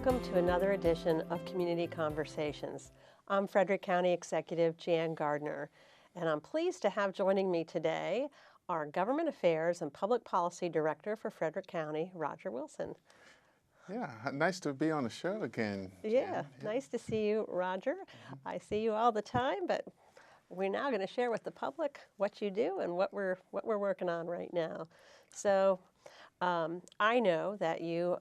Welcome to another edition of Community Conversations. I'm Frederick County Executive Jan Gardner, and I'm pleased to have joining me today our Government Affairs and Public Policy Director for Frederick County, Roger Wilson. Yeah, nice to be on the show again. Yeah, nice to see you, Roger. I see you all the time, but we're now going to share with the public what you do and what we're working on right now. So I know that you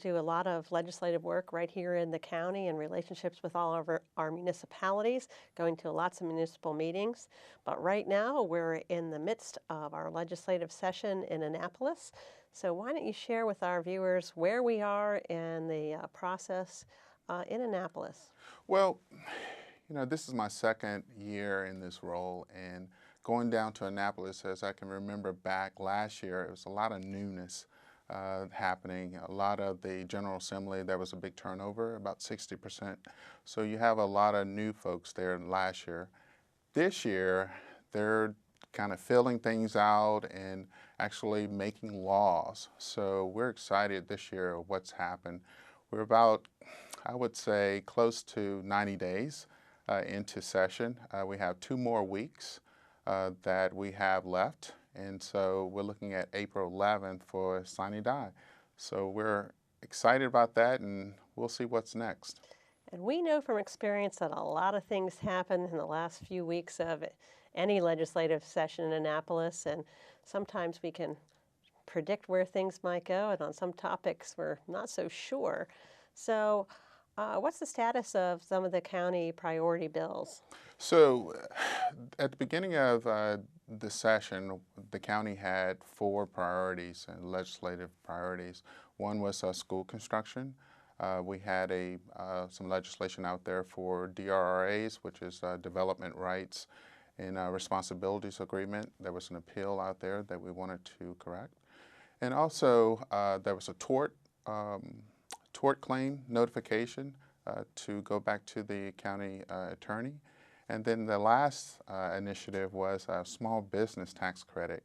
do a lot of legislative work right here in the county in relationships with all of our municipalities, going to lots of municipal meetings. But right now we're in the midst of our legislative session in Annapolis. So why don't you share with our viewers where we are in the process in Annapolis? Well, you know, this is my second year in this role, and going down to Annapolis, as I can remember back last year, it was a lot of newness happening. A lot of the General Assembly, there was a big turnover, about 60%. So you have a lot of new folks there last year. This year, they're kind of filling things out and actually making laws. So we're excited this year of what's happened. We're about, I would say, close to 90 days into session. We have 2 more weeks that we have left, and so we're looking at April 11th for sine die. So we're excited about that, and we'll see what's next. And we know from experience that a lot of things happen in the last few weeks of any legislative session in Annapolis, and sometimes we can predict where things might go, and on some topics we're not so sure. So what's the status of some of the county priority bills? So at the beginning of the session, the county had 4 priorities and legislative priorities. One was school construction. We had some legislation out there for DRRAs, which is Development Rights and Responsibilities Agreement. There was an appeal out there that we wanted to correct. And also there was a tort claim notification to go back to the county attorney. And then the last initiative was a small business tax credit.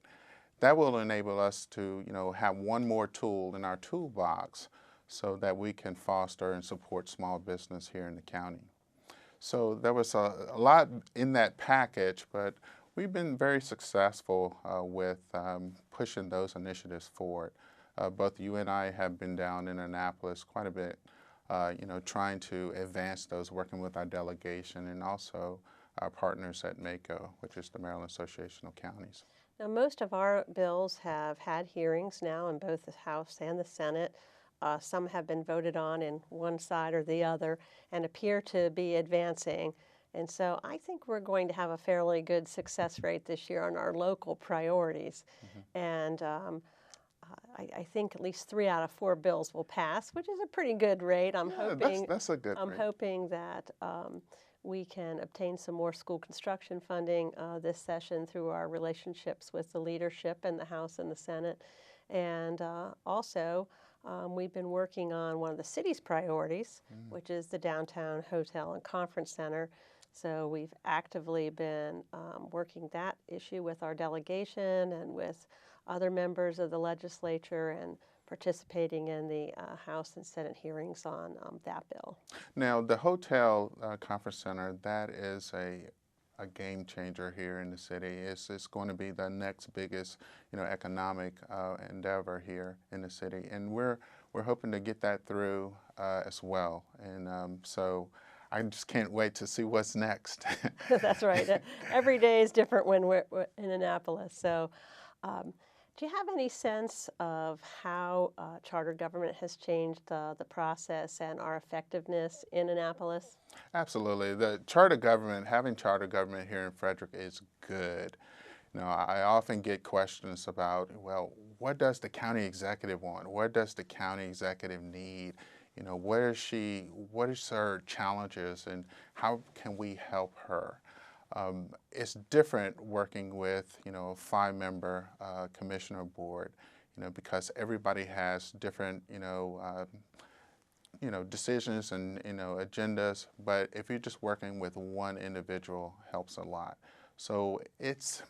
That will enable us to, have one more tool in our toolbox so that we can foster and support small business here in the county. So there was a lot in that package, but we've been very successful with pushing those initiatives forward. Both you and I have been down in Annapolis quite a bit, trying to advance those, working with our delegation and also our partners at MACO, which is the Maryland Association of Counties. Now, most of our bills have had hearings now in both the House and the Senate. Some have been voted on in one side or the other and appear to be advancing. And so I think we're going to have a fairly good success rate this year on our local priorities. Mm-hmm. And I think at least 3 out of 4 bills will pass, which is a pretty good rate. I'm hoping that's a good rate. I'm hoping that we can obtain some more school construction funding this session through our relationships with the leadership in the House and the Senate. And also, we've been working on one of the city's priorities, which is the Downtown Hotel and Conference Center. So we've actively been working that issue with our delegation and with other members of the legislature and participating in the House and Senate hearings on that bill. Now, the Hotel Conference Center, that is a game changer here in the city. It's going to be the next biggest, economic endeavor here in the city, and we're hoping to get that through as well. And so I just can't wait to see what's next. That's right. Every day is different when we're in Annapolis. So do you have any sense of how charter government has changed the process and our effectiveness in Annapolis? Absolutely. Having charter government here in Frederick is good. I often get questions about, well, what does the county executive want? What does the county executive need? What is her challenges and how can we help her? It's different working with, a 5-member commissioner board, because everybody has different, decisions and, agendas, but if you're just working with one individual, helps a lot. So it's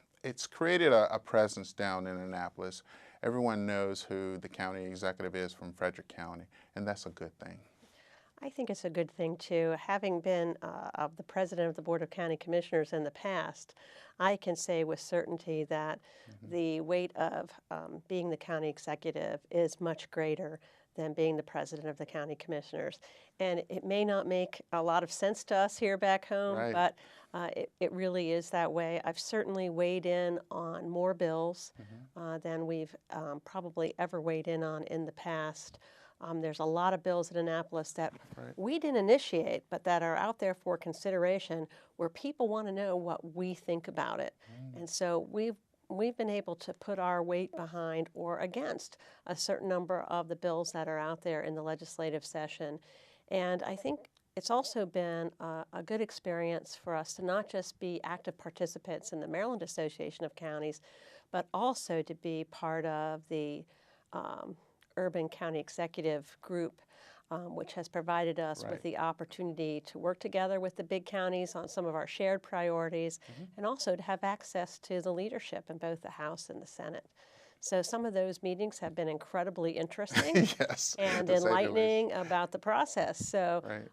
created a presence down in Annapolis. Everyone knows who the county executive is from Frederick County, and that's a good thing. I think it's a good thing too. Having been of the president of the Board of County Commissioners in the past, I can say with certainty that the weight of being the county executive is much greater than being the president of the county commissioners. And it may not make a lot of sense to us here back home, Right. but it really is that way. I've certainly weighed in on more bills than we've probably ever weighed in on in the past. There's a lot of bills in Annapolis that Right. we didn't initiate, but that are out there for consideration where people want to know what we think about it. And so we've been able to put our weight behind or against a certain number of the bills that are out there in the legislative session. And I think it's also been a good experience for us to not just be active participants in the Maryland Association of Counties, but also to be part of the Urban County Executive Group, which has provided us with Right. the opportunity to work together with the big counties on some of our shared priorities, and also to have access to the leadership in both the House and the Senate. So some of those meetings have been incredibly interesting Yes, and to say the least. enlightening about the process. So Right.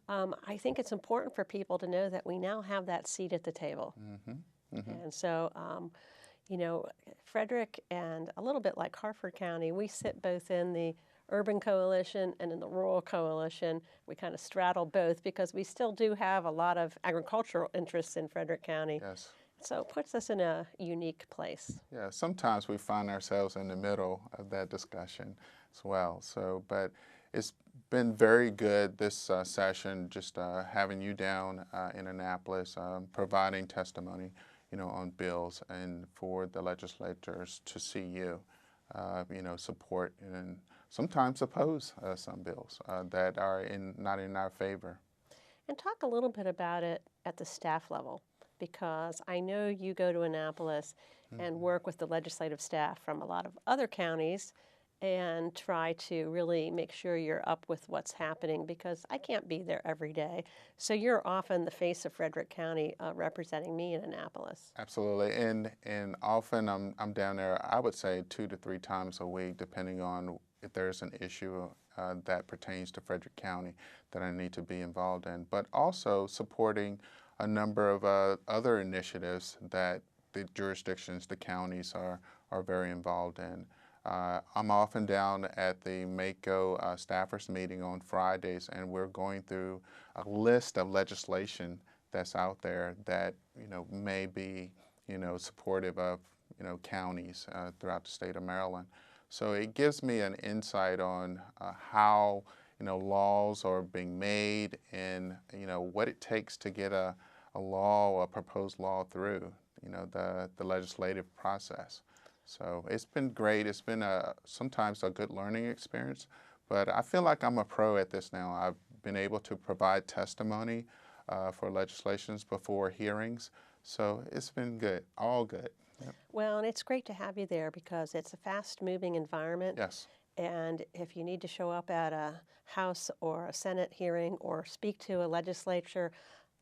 I think it's important for people to know that we now have that seat at the table. And so, you know, Frederick and a little bit like Harford County, we sit both in the urban coalition and in the rural coalition. We kind of straddle both because we still do have a lot of agricultural interests in Frederick County. Yes. So it puts us in a unique place. Yeah, sometimes we find ourselves in the middle of that discussion as well. So, but it's been very good this session, just having you down in Annapolis, providing testimony, on bills, and for the legislators to see you, support and sometimes oppose some bills that are not in our favor. And talk a little bit about it at the staff level, because I know you go to Annapolis and work with the legislative staff from a lot of other counties and try to really make sure you're up with what's happening, because I can't be there every day. So you're often the face of Frederick County representing me in Annapolis. Absolutely, and often I'm down there, I would say 2 to 3 times a week, depending on if there's an issue that pertains to Frederick County that I need to be involved in, but also supporting a number of other initiatives that the jurisdictions, the counties are very involved in. I'm often down at the MACO staffers meeting on Fridays, and we're going through a list of legislation that's out there that may be supportive of counties throughout the state of Maryland. So it gives me an insight on how laws are being made, and what it takes to get a law, a proposed law through the legislative process. So it's been great. It's been sometimes a good learning experience, but I feel like I'm a pro at this now. I've been able to provide testimony for legislations before hearings, so it's been good, all good. Yep. Well, and it's great to have you there because it's a fast-moving environment. Yes. And if you need to show up at a House or a Senate hearing or speak to a legislature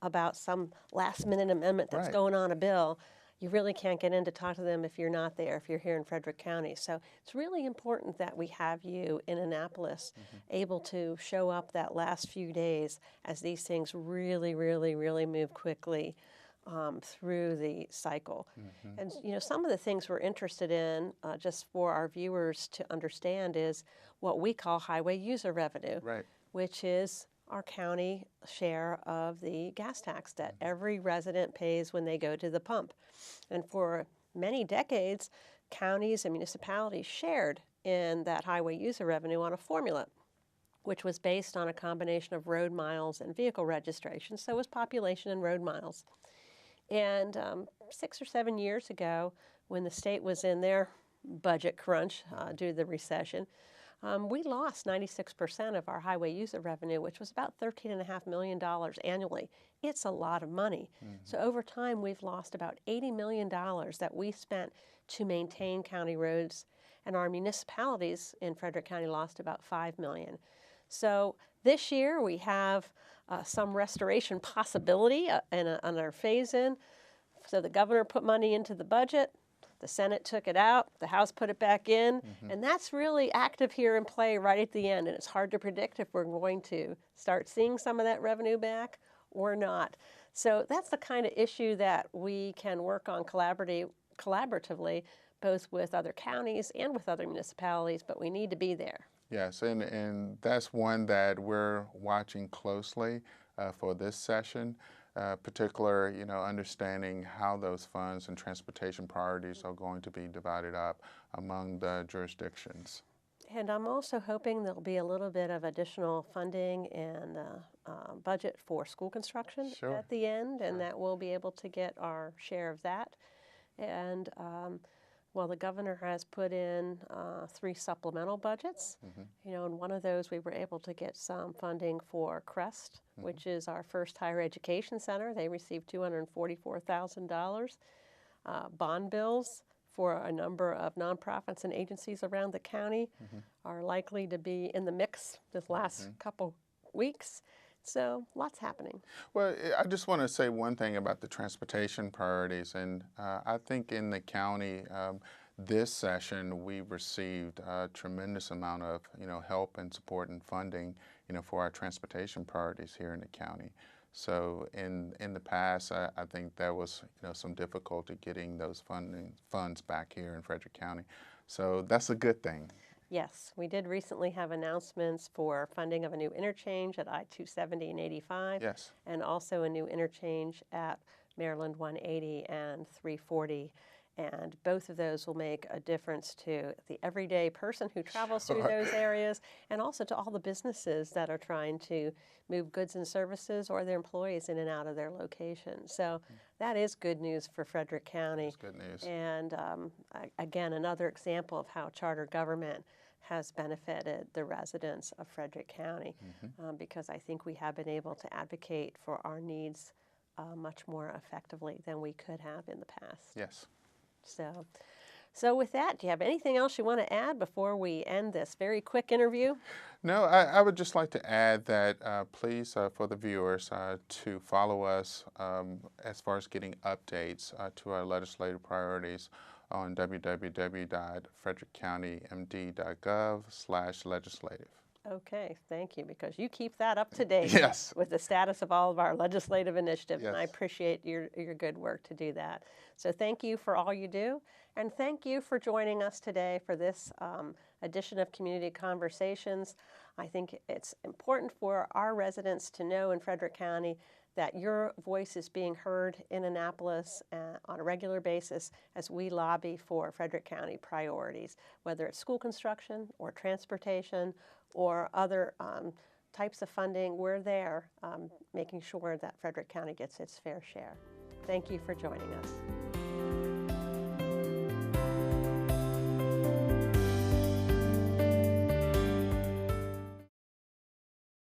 about some last-minute amendment that's Right. going on a bill, you really can't get in to talk to them if you're not there, if you're here in Frederick County. So it's really important that we have you in Annapolis able to show up that last few days as these things really, really, really move quickly through the cycle. And some of the things we're interested in, just for our viewers to understand, is what we call highway user revenue, Right. which is our county share of the gas tax that every resident pays when they go to the pump. And for many decades, counties and municipalities shared in that highway user revenue on a formula, which was based on a combination of road miles and vehicle registration. So it was population and road miles. And 6 or 7 years ago, when the state was in their budget crunch due to the recession, we lost 96% of our highway user revenue, which was about $13.5 million annually. It's a lot of money. So over time, we've lost about $80 million that we spent to maintain county roads, and our municipalities in Frederick County lost about $5 million. So this year, we have some restoration possibility on our phase-in. So the governor put money into the budget. The Senate took it out, the House put it back in, and that's really active here in play right at the end. And it's hard to predict if we're going to start seeing some of that revenue back or not. So that's the kind of issue that we can work on collaboratively, both with other counties and with other municipalities, but we need to be there. Yes, and that's one that we're watching closely for this session. Particular, understanding how those funds and transportation priorities are going to be divided up among the jurisdictions. And I'm also hoping there'll be a little bit of additional funding and budget for school construction at the end, and that we'll be able to get our share of that. And well, the governor has put in 3 supplemental budgets. In one of those we were able to get some funding for CREST, which is our first higher education center. They received $244,000. Bond bills for a number of nonprofits and agencies around the county are likely to be in the mix this last couple weeks. So lots happening. Well, I just want to say one thing about the transportation priorities, and I think in the county this session we received a tremendous amount of help and support and funding for our transportation priorities here in the county. So in the past, I think there was some difficulty getting those funds back here in Frederick County. So that's a good thing. Yes, we did recently have announcements for funding of a new interchange at I-270 and 85. Yes. And also a new interchange at Maryland 180 and 340. And both of those will make a difference to the everyday person who travels through those areas, and also to all the businesses that are trying to move goods and services or their employees in and out of their location. So that is good news for Frederick County. That's good news. And again, another example of how charter government has benefited the residents of Frederick County, because I think we have been able to advocate for our needs much more effectively than we could have in the past. Yes. So with that, do you have anything else you want to add before we end this very quick interview? No, I would just like to add that please, for the viewers, to follow us as far as getting updates to our legislative priorities on www.frederickcountymd.gov/legislative. Okay, thank you, because you keep that up to date with the status of all of our legislative initiatives, and I appreciate your good work to do that. So thank you for all you do, and thank you for joining us today for this edition of Community Conversations. I think it's important for our residents to know in Frederick County that your voice is being heard in Annapolis on a regular basis as we lobby for Frederick County priorities, whether it's school construction or transportation or other types of funding. We're there making sure that Frederick County gets its fair share. Thank you for joining us.